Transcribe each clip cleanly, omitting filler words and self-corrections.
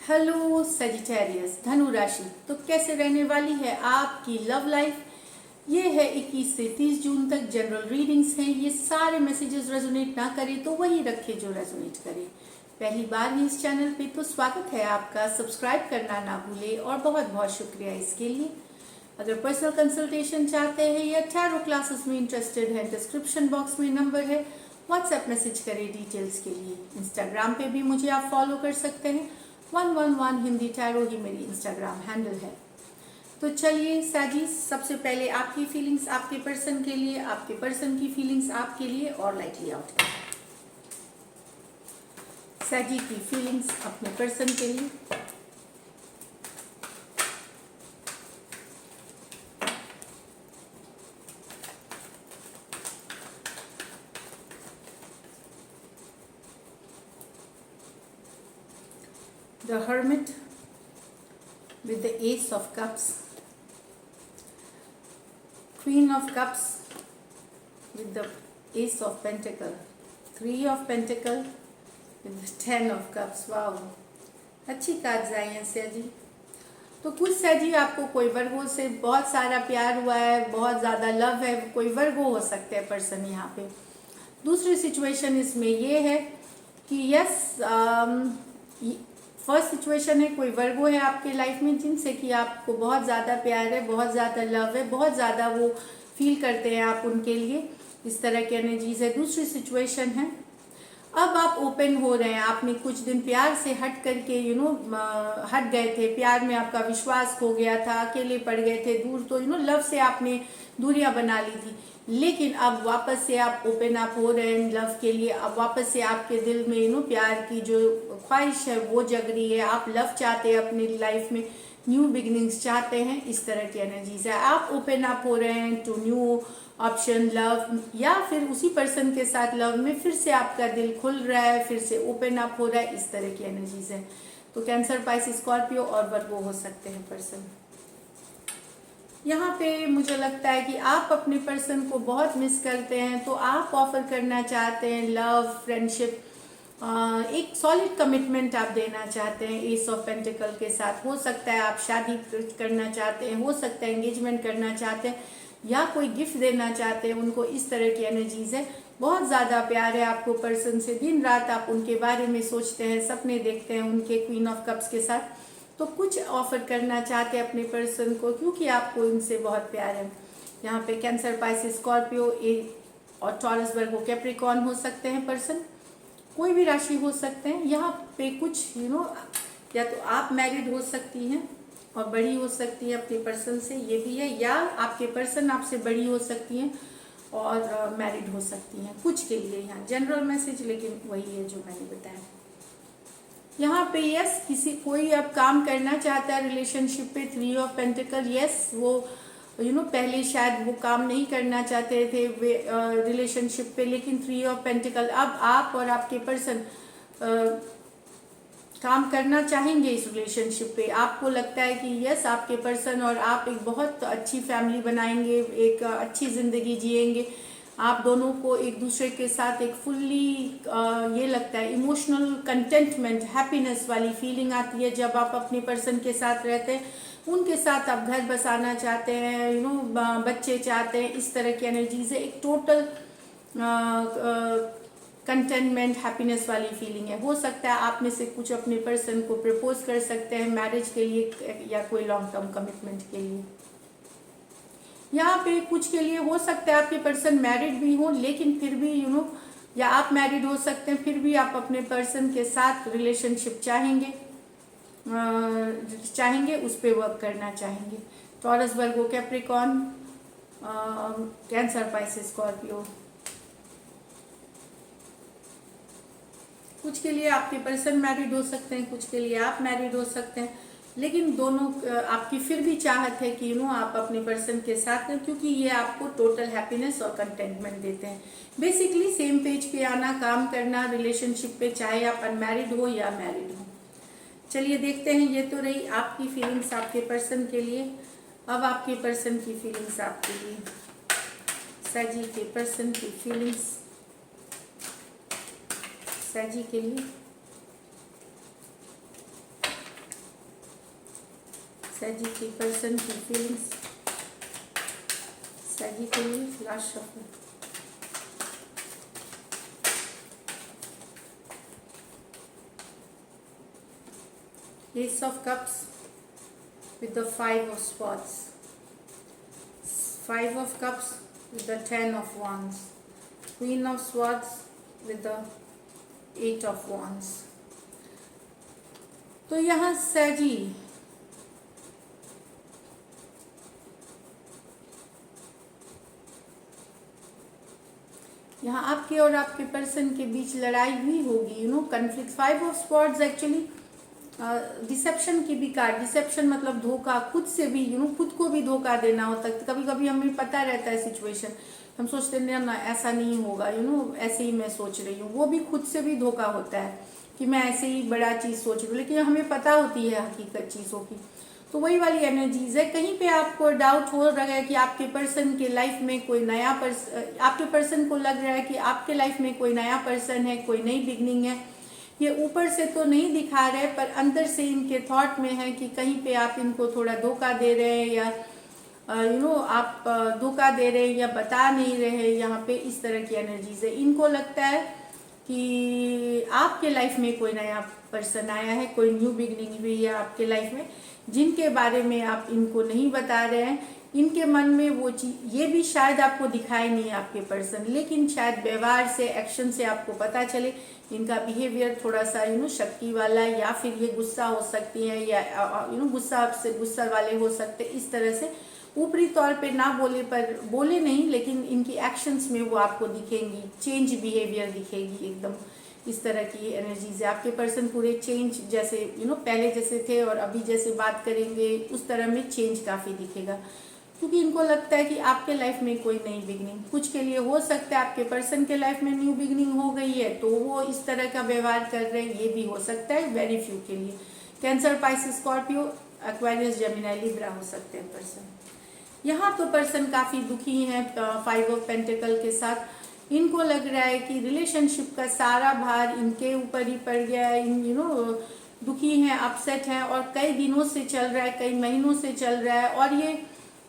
Hello Sagittarius धनु राशि, तो कैसे रहने वाली है आपकी लव लाइफ। ये है 21 से 30 जून तक जनरल रीडिंग्स हैं। ये सारे मैसेजेस रेजोनेट ना करें तो वही रखे जो रेजोनेट करे। पहली बार ही इस चैनल पे तो स्वागत है आपका। सब्सक्राइब करना ना भूले और बहुत बहुत शुक्रिया इसके लिए। अगर पर्सनल कंसल्टेशन चाहते हैं या टैरो क्लासेस में इंटरेस्टेड है, डिस्क्रिप्शन बॉक्स में नंबर है, व्हाट्सएप मैसेज करें डिटेल्स के लिए। इंस्टाग्राम पे भी मुझे आप फॉलो कर सकते हैं। 111 हिंदी टैरो ही मेरी इंस्टाग्राम हैंडल है। तो चलिए साजी, सबसे पहले आपकी फीलिंग्स आपके पर्सन के लिए, आपके पर्सन की फीलिंग्स आपके लिए और लाइटली आउट। साजी की फीलिंग्स अपने पर्सन के लिए। The Hermit with the Ace of Cups, Queen of Cups with the Ace of Pentacle, 3 of Pentacle with the 10 of Cups। Wow, अच्छी कार्ड्स आई हैं सैजी। तो कुछ सैजी आपको कोई वर्गो से बहुत सारा प्यार हुआ है, बहुत ज़्यादा लव है, कोई वर्गो हो सकते हैं पर्सन यहाँ पे। दूसरी सिचुएशन इसमें ये है कि फर्स्ट सिचुएशन है कोई वर्गो है आपके लाइफ में जिनसे कि आपको बहुत ज़्यादा प्यार है, बहुत ज़्यादा लव है, बहुत ज़्यादा वो फील करते हैं आप उनके लिए, इस तरह की एनर्जीज है। दूसरी सिचुएशन है अब आप ओपन हो रहे हैं। आपने कुछ दिन प्यार से हट करके हट गए थे, प्यार में आपका विश्वास खो गया था, अकेले पड़ गए थे दूर, तो लव से आपने दूरियां बना ली थी। लेकिन अब वापस से आप ओपन अप हो रहे हैं लव के लिए। अब वापस से आपके दिल में प्यार की जो ख्वाहिश है वो जग रही है। आप लव चाहते हैं अपनी लाइफ में, न्यू बिगिनिंग्स चाहते हैं, इस तरह की एनर्जीज है। आप ओपन अप हो रहे हैं टू न्यू ऑप्शन लव, या फिर उसी पर्सन के साथ लव में फिर से आपका दिल खुल रहा है, फिर से ओपन अप हो रहा है, इस तरह की एनर्जीज है। तो कैंसर, पाइसिस, स्कॉर्पियो और वर्गो हो सकते हैं पर्सन। यहाँ पे मुझे लगता है कि आप अपने पर्सन को बहुत मिस करते हैं, तो आप ऑफर करना चाहते हैं लव, फ्रेंडशिप, एक सॉलिड कमिटमेंट आप देना चाहते हैं एस ऑफ पेंटिकल के साथ। हो सकता है आप शादी करना चाहते हैं, हो सकता है एंगेजमेंट करना चाहते हैं, या कोई गिफ्ट देना चाहते हैं उनको, इस तरह की एनर्जीज है। बहुत ज़्यादा प्यार है आपको पर्सन से, दिन रात आप उनके बारे में सोचते हैं, सपने देखते हैं उनके क्वीन ऑफ कप्स के साथ। तो कुछ ऑफर करना चाहते हैं अपने पर्सन को क्योंकि आपको इनसे बहुत प्यार है। यहाँ पे कैंसर, पाइसिस, स्कॉर्पियो और टॉरस, वर्गो, कैप्रिकॉर्न हो सकते हैं पर्सन। कोई भी राशि हो सकते हैं यहाँ पे। कुछ या तो आप मैरिड हो सकती हैं और बड़ी हो सकती है अपने पर्सन से, ये भी है, या आपके पर्सन आपसे बड़ी हो सकती हैं और मैरिड हो सकती हैं। कुछ के लिए यहाँ जनरल मैसेज, लेकिन वही है जो मैंने बताया। यहाँ पे यस, कोई अब काम करना चाहता है रिलेशनशिप पे, 3 ऑफ पेंटिकल। यस, वो पहले शायद वो काम नहीं करना चाहते थे रिलेशनशिप पे, लेकिन 3 ऑफ पेंटिकल अब आप और आपके पर्सन काम करना चाहेंगे इस रिलेशनशिप पे। आपको लगता है कि यस, आपके पर्सन और आप एक बहुत अच्छी फैमिली बनाएंगे, एक अच्छी ज़िंदगी जिएंगे। आप दोनों को एक दूसरे के साथ एक फुल्ली ये लगता है इमोशनल कंटेंटमेंट, हैप्पीनेस वाली फीलिंग आती है जब आप अपने पर्सन के साथ रहते हैं। उनके साथ आप घर बसाना चाहते हैं, बच्चे चाहते हैं, इस तरह की एनर्जी से एक टोटल कंटेनमेंट, हैप्पीनेस वाली फीलिंग है। हो सकता है आप में से कुछ अपने पर्सन को प्रपोज कर सकते हैं मैरिज के लिए या कोई लॉन्ग टर्म कमिटमेंट के लिए। यहाँ पे कुछ के लिए हो सकता है आपके पर्सन मैरिड भी हो, लेकिन फिर भी या आप मैरिड हो सकते हैं, फिर भी आप अपने पर्सन के साथ रिलेशनशिप चाहेंगे, उस पर वर्क करना चाहेंगे। टॉरस, वर्गो, कैप्रिकॉर्न, कैंसर, पाइसिस, स्कॉर्पियो। कुछ के लिए आपके पर्सन मैरिड हो सकते हैं, कुछ के लिए आप मैरिड हो सकते हैं, लेकिन दोनों आपकी फिर भी चाहत है कि आप अपने पर्सन के साथ हैं, क्योंकि ये आपको टोटल हैप्पीनेस और कंटेंटमेंट देते हैं। बेसिकली सेम पेज पे आना, काम करना रिलेशनशिप पे, चाहे आप अनमैरिड हो या मैरिड हो। चलिए देखते हैं, ये तो रही आपकी फीलिंग्स आपके पर्सन के लिए। अब आपके पर्सन की फीलिंग्स आपके लिए, सजी के पर्सन की फीलिंग्स सजी के लिए। पर्सन की फीलिंग्स सैजी के लिए last shuffle. Ace of Cups with the 5 of Swords, 5 of Cups with the 10 of Wands, Queen of Swords with the 8 of Wands। तो यहाँ सैजी यहाँ आपके और आपके पर्सन के बीच लड़ाई हुई होगी, conflict. 5 of swords actually deception की भी कार्ड। डिसेप्शन मतलब धोखा, खुद से भी खुद को भी धोखा देना होता है। कभी कभी हमें पता रहता है सिचुएशन, हम सोचते हैं ना ऐसा नहीं होगा, ऐसे ही मैं सोच रही हूँ। वो भी खुद से भी धोखा होता है कि मैं ऐसे ही बड़ा चीज़ सोच रही हूँ, लेकिन हमें पता होती है हकीकत चीज़ों की। तो वही वाली एनर्जीज है। कहीं पे आपको डाउट हो रहा है कि आपके पर्सन के लाइफ में कोई नया आपके पर्सन को लग रहा है कि आपके लाइफ में कोई नया पर्सन है, कोई नई बिगनिंग है। ये ऊपर से तो नहीं दिखा रहे, पर अंदर से इनके थॉट में है कि कहीं पे आप इनको थोड़ा धोखा दे रहे हैं, या आप धोखा दे रहे हैं या बता नहीं रहे। यहाँ पे इस तरह की एनर्जीज है। इनको लगता है कि आपके लाइफ में कोई नया पर्सन आया है, कोई न्यू बिगनिंग हुई है आपके लाइफ में, जिनके बारे में आप इनको नहीं बता रहे हैं। इनके मन में वो चीज, ये भी शायद आपको दिखाई नहीं है आपके पर्सन, लेकिन शायद व्यवहार से, एक्शन से आपको पता चले इनका बिहेवियर थोड़ा सा शक्ति वाला, या फिर ये गुस्सा हो सकती है, या गुस्सा वाले हो सकते। इस तरह से ऊपरी तौर पे ना बोले नहीं, लेकिन इनकी एक्शंस में वो आपको दिखेंगी, चेंज बिहेवियर दिखेगी एकदम। इस तरह की एनर्जीज है। आपके पर्सन पूरे चेंज, जैसे पहले जैसे थे और अभी जैसे बात करेंगे उस तरह में चेंज काफ़ी दिखेगा, क्योंकि इनको लगता है कि आपके लाइफ में कोई नई बिगनिंग, कुछ के लिए हो सकता है आपके पर्सन के लाइफ में न्यू बिगनिंग हो गई है तो वो इस तरह का व्यवहार कर रहे हैं। ये भी हो सकता है वेरी फ्यू के लिए। Cancer, Pisces, Scorpio, Aquarius, Gemini, Libra हो सकते हैं पर्सन। यहाँ तो पर्सन काफ़ी दुखी हैं 5 ऑफ पेंटिकल के साथ। इनको लग रहा है कि रिलेशनशिप का सारा भार इनके ऊपर ही पड़ गया है। दुखी हैं, अपसेट हैं, और कई दिनों से चल रहा है, कई महीनों से चल रहा है। और ये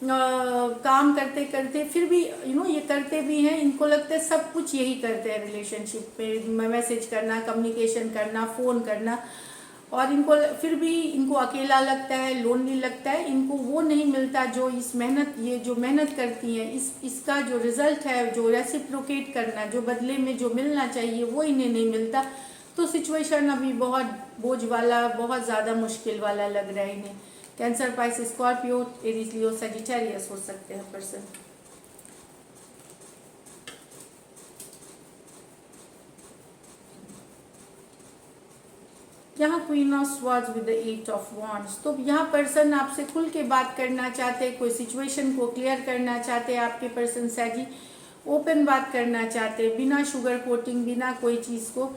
काम करते करते फिर भी ये करते भी हैं। इनको लगता है सब कुछ यही करते हैं रिलेशनशिप पे, मैसेज करना, कम्युनिकेशन करना, फ़ोन करना, और इनको फिर भी इनको अकेला लगता है, लोनली लगता है। इनको वो नहीं मिलता जो ये जो मेहनत करती हैं, इसका जो रिजल्ट है, जो रेसिप्रोकेट करना, जो बदले में जो मिलना चाहिए, वो इन्हें नहीं मिलता। तो सिचुएशन अभी बहुत बोझ वाला, बहुत ज़्यादा मुश्किल वाला लग रहा है इन्हें। कैंसर, पाइसिस, स्कॉर्पियो, एरीज, लियो, सजिटेरियस हो सकते हैं पर्सन। यहाँ queen of swords with the 8 of wands. तो यहाँ पर्सन आपसे खुल के बात करना चाहते हैं, कोई सिचुएशन को क्लियर करना चाहते हैं। आपके पर्सन सैजी ओपन बात करना चाहते हैं, बिना शुगर कोटिंग, बिना कोई चीज़ को।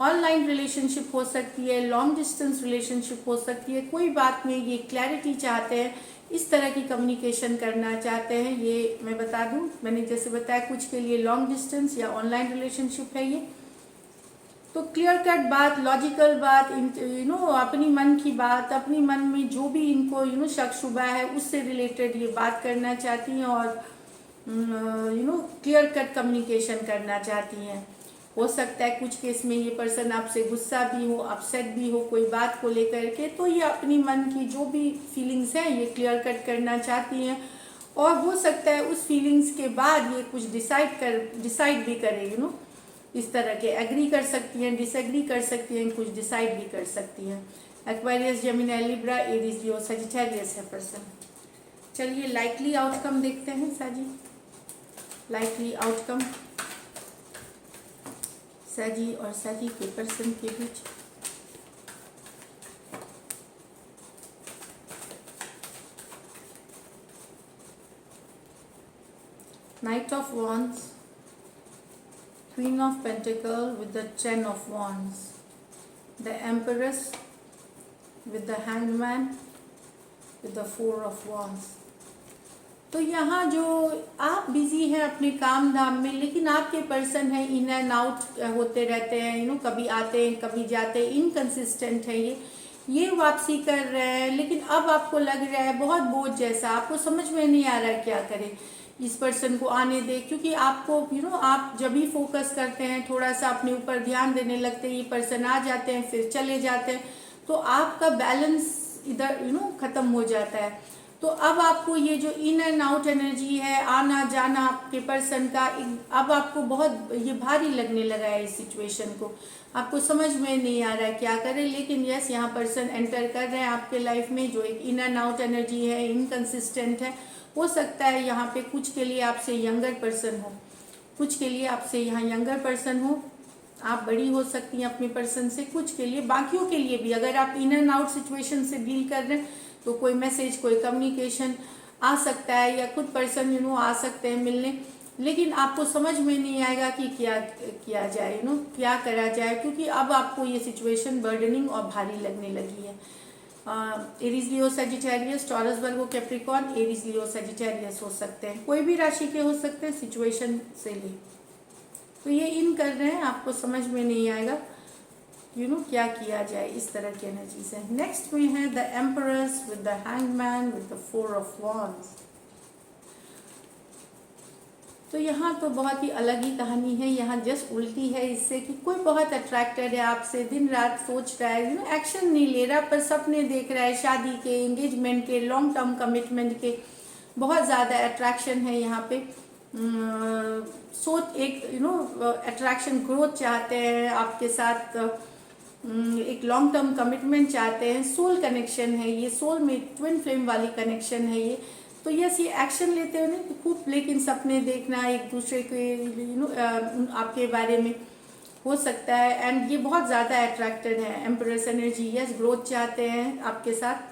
ऑनलाइन रिलेशनशिप हो सकती है, लॉन्ग डिस्टेंस रिलेशनशिप हो सकती है, कोई बात नहीं, ये क्लैरिटी चाहते हैं, इस तरह की कम्युनिकेशन करना चाहते हैं। ये मैं बता दूं, मैंने जैसे बताया कुछ के लिए लॉन्ग डिस्टेंस या ऑनलाइन रिलेशनशिप है ये। तो क्लियर कट बात, लॉजिकल बात, अपनी मन की बात, अपनी मन में जो भी इनको शक शुबा है उससे रिलेटेड ये बात करना चाहती हैं, और क्लियर कट कम्युनिकेशन करना चाहती हैं। हो सकता है कुछ केस में ये पर्सन आपसे गुस्सा भी हो, अपसेट भी हो कोई बात को लेकर के, तो ये अपनी मन की जो भी फीलिंग्स हैं ये क्लियर कट करना चाहती हैं। और हो सकता है उस फीलिंग्स के बाद ये कुछ डिसाइड भी करे, इस तरह के एग्री कर सकती हैं, डिसएग्री कर सकती हैं, कुछ डिसाइड भी कर सकती हैं। एक्वेरियस, जेमिनी, लिब्रा, एरीज, लियो, सजिटेरियस है पर्सन। चलिए लाइकली आउटकम देखते हैं साजी। लाइकली आउटकम साजी और साजी के पर्सन के बीच। Knight of Wands, Queen of Pentacles with the 10 of Wands, the Empress with the Hangman with the 4 of Wands। तो यहाँ जो आप बिजी हैं अपने काम धाम में, लेकिन आपके पर्सन है इन एंड आउट होते रहते हैं, कभी आते हैं कभी जाते हैं, इनकंसिस्टेंट है ये। ये वापसी कर रहे हैं, लेकिन अब आपको लग रहा है बहुत बोझ जैसा, आपको समझ में नहीं आ रहा है क्या करें। इस पर्सन को आने दे, क्योंकि आपको आप जब भी फोकस करते हैं, थोड़ा सा अपने ऊपर ध्यान देने लगते हैं, ये पर्सन आ जाते हैं फिर चले जाते हैं, तो आपका बैलेंस इधर खत्म हो जाता है। तो अब आपको ये जो इन एंड आउट एनर्जी है, आना जाना आपके पर्सन का, अब आपको बहुत ये भारी लगने लगा है इस सिचुएशन को, आपको समझ में नहीं आ रहा है क्या करें। लेकिन यस, यहाँ पर्सन एंटर कर रहे हैं आपके लाइफ में, जो एक इन एंड आउट एनर्जी है, इनकंसिस्टेंट है। हो सकता है यहाँ पे कुछ के लिए आपसे यंगर पर्सन हो, कुछ के लिए आपसे यहाँ यंगर पर्सन हो, आप बड़ी हो सकती हैं अपने पर्सन से, कुछ के लिए, बाकियों के लिए भी अगर आप इन एंड आउट सिचुएशन से डील कर रहे हैं तो कोई मैसेज, कोई कम्युनिकेशन आ सकता है, या खुद पर्सन आ सकते हैं मिलने, लेकिन आपको समझ में नहीं आएगा कि क्या किया जाए, क्या करा जाए, क्योंकि अब आपको ये सिचुएशन बर्डनिंग और भारी लगने लगी है। एरीज, लियो, सजिटेरियस, टॉरस, वर्गो, कैप्रिकॉर्न, एरीज, लियो, सजिटेरियस हो सकते हैं, कोई भी राशि के हो सकते हैं सिचुएशन से ले। तो ये इन कर रहे हैं, आपको समझ में नहीं आएगा क्या किया जाए, इस तरह की एनर्जीज है। नेक्स्ट में है the emperors with the hangman with the 4 of wands। तो यहाँ तो बहुत ही अलग ही कहानी है, यहाँ जस्ट उल्टी है इससे, कि कोई बहुत अट्रैक्टेड है आपसे, दिन रात सोच रहा है, एक्शन नहीं ले रहा पर सपने देख रहा है, शादी के, एंगेजमेंट के, लॉन्ग टर्म कमिटमेंट के, बहुत ज़्यादा अट्रैक्शन है यहाँ पे। सोच एक अट्रैक्शन, ग्रोथ चाहते हैं आपके साथ, एक लॉन्ग टर्म कमिटमेंट चाहते हैं, सोल कनेक्शन है ये, सोल में ट्विन फ्लेम वाली कनेक्शन है ये। तो यस, ये एक्शन लेते हैं ना खूब, लेकिन सपने देखना एक दूसरे के आपके बारे में हो सकता है, एंड ये बहुत ज़्यादा अट्रैक्टेड है। एम्परस एनर्जी, यस, ग्रोथ चाहते हैं आपके साथ,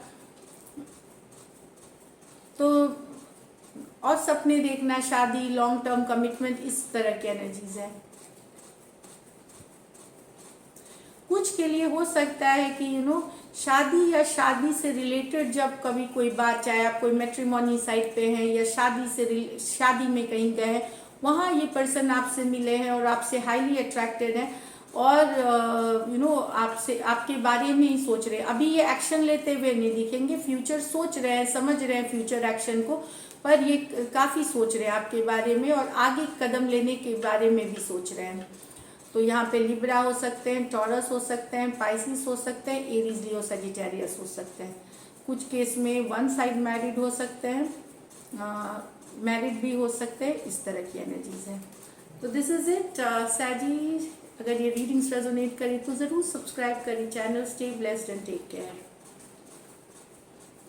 तो और सपने देखना, शादी, लॉन्ग टर्म कमिटमेंट, इस तरह की एनर्जीज है। कुछ के लिए हो सकता है कि शादी या शादी से रिलेटेड जब कभी कोई बात, चाहे आप कोई मैट्रिमोनी साइट पे हैं या शादी में कहीं गए हैं, वहाँ ये पर्सन आपसे मिले हैं और आपसे हाईली अट्रैक्टेड है, और आपसे, आपके बारे में ही सोच रहे हैं। अभी ये एक्शन लेते हुए नहीं दिखेंगे, फ्यूचर सोच रहे हैं, समझ रहे हैं फ्यूचर एक्शन को, पर ये काफ़ी सोच रहे हैं आपके बारे में, और आगे कदम लेने के बारे में भी सोच रहे हैं। तो यहाँ पे लिब्रा हो सकते हैं, टॉरस हो सकते हैं, पाइसिस हो सकते हैं, एरीज, लियो, सजिटेरियस हो सकते हैं। कुछ केस में वन साइड मैरिड हो सकते हैं, मैरिड भी हो सकते हैं, इस तरह की एनर्जीज है। तो दिस इज इट सैजी। अगर ये रीडिंग्स रेजोनेट करी तो ज़रूर सब्सक्राइब करिए channel. Stay blessed and take care.